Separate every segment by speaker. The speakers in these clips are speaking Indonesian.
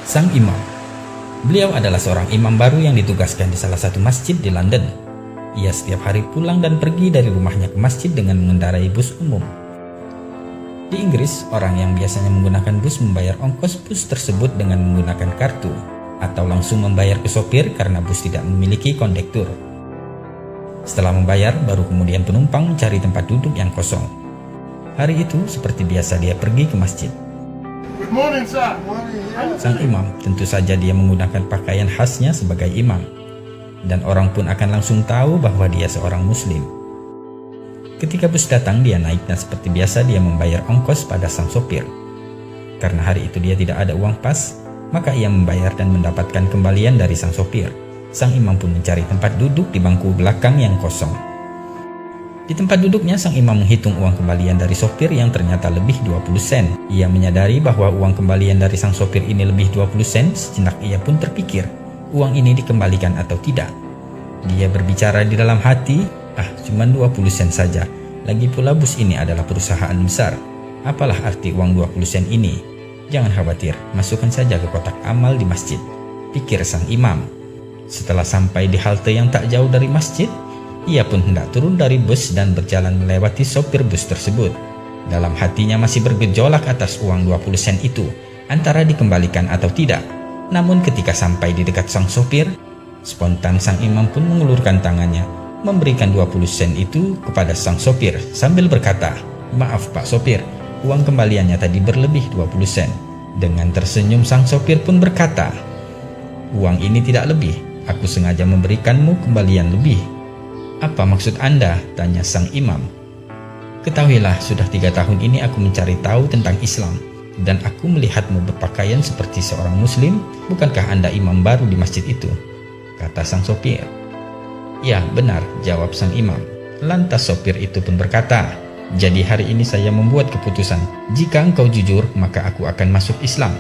Speaker 1: Sang imam. Beliau adalah seorang imam baru yang ditugaskan di salah satu masjid di London. Ia setiap hari pulang dan pergi dari rumahnya ke masjid dengan mengendarai bus umum. Di Inggris, orang yang biasanya menggunakan bus membayar ongkos bus tersebut dengan menggunakan kartu, atau langsung membayar ke sopir karena bus tidak memiliki kondektur. Setelah membayar, baru kemudian penumpang mencari tempat duduk yang kosong. Hari itu, seperti biasa dia pergi ke masjid.
Speaker 2: Good morning, sir.
Speaker 1: Sang imam, tentu saja dia menggunakan pakaian khasnya sebagai imam. Dan orang pun akan langsung tahu bahwa dia seorang muslim. Ketika bus datang, dia naik dan seperti biasa dia membayar ongkos pada sang sopir. Karena hari itu dia tidak ada uang pas, maka ia membayar dan mendapatkan kembalian dari sang sopir. Sang imam pun mencari tempat duduk di bangku belakang yang kosong. Di tempat duduknya, sang imam menghitung uang kembalian dari sopir yang ternyata lebih 20 sen. Ia menyadari bahwa uang kembalian dari sang sopir ini lebih 20 sen, sejenak ia pun terpikir, uang ini dikembalikan atau tidak. Dia berbicara di dalam hati, cuma 20 sen saja. Lagi pula bus ini adalah perusahaan besar. Apalah arti uang 20 sen ini? Jangan khawatir, masukkan saja ke kotak amal di masjid, pikir sang imam. Setelah sampai di halte yang tak jauh dari masjid, ia pun hendak turun dari bus dan berjalan melewati sopir bus tersebut. Dalam hatinya masih bergejolak atas uang 20 sen itu, antara dikembalikan atau tidak. Namun ketika sampai di dekat sang sopir, spontan sang imam pun mengulurkan tangannya, memberikan 20 sen itu kepada sang sopir sambil berkata, "Maaf Pak Sopir, uang kembaliannya tadi berlebih 20 sen. Dengan tersenyum sang sopir pun berkata, "Uang ini tidak lebih, aku sengaja memberikanmu kembalian lebih." "Apa maksud Anda?" tanya sang imam. "Ketahuilah, sudah 3 tahun ini aku mencari tahu tentang Islam, dan aku melihatmu berpakaian seperti seorang muslim. Bukankah Anda imam baru di masjid itu?" kata sang sopir. "Ya, benar," jawab sang imam. Lantas sopir itu pun berkata, "Jadi hari ini saya membuat keputusan, jika engkau jujur maka aku akan masuk Islam,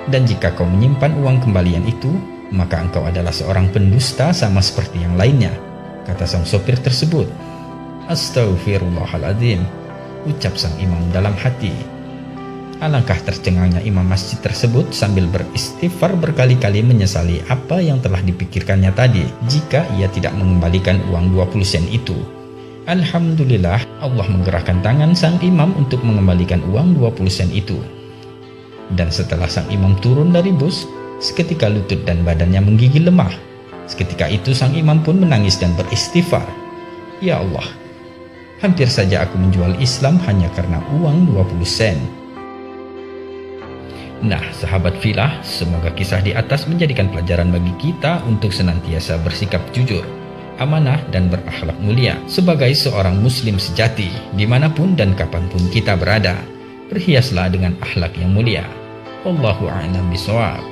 Speaker 1: dan jika kau menyimpan uang kembalian itu, maka engkau adalah seorang pendusta sama seperti yang lainnya," kata sang sopir tersebut. "Astaghfirullahaladzim," ucap sang imam dalam hati. Alangkah tercengangnya imam masjid tersebut sambil beristighfar berkali-kali menyesali apa yang telah dipikirkannya tadi jika ia tidak mengembalikan uang 20 sen itu. Alhamdulillah, Allah menggerakkan tangan sang imam untuk mengembalikan uang 20 sen itu. Dan setelah sang imam turun dari bus, seketika lutut dan badannya menggigil lemah. Seketika itu sang imam pun menangis dan beristighfar, "Ya Allah, hampir saja aku menjual Islam hanya karena uang 20 sen. Nah, sahabat filah, semoga kisah di atas menjadikan pelajaran bagi kita untuk senantiasa bersikap jujur, amanah, dan berakhlak mulia sebagai seorang muslim sejati dimanapun dan kapanpun kita berada. Berhiaslah dengan akhlak yang mulia. Wallahu a'lam bishawab.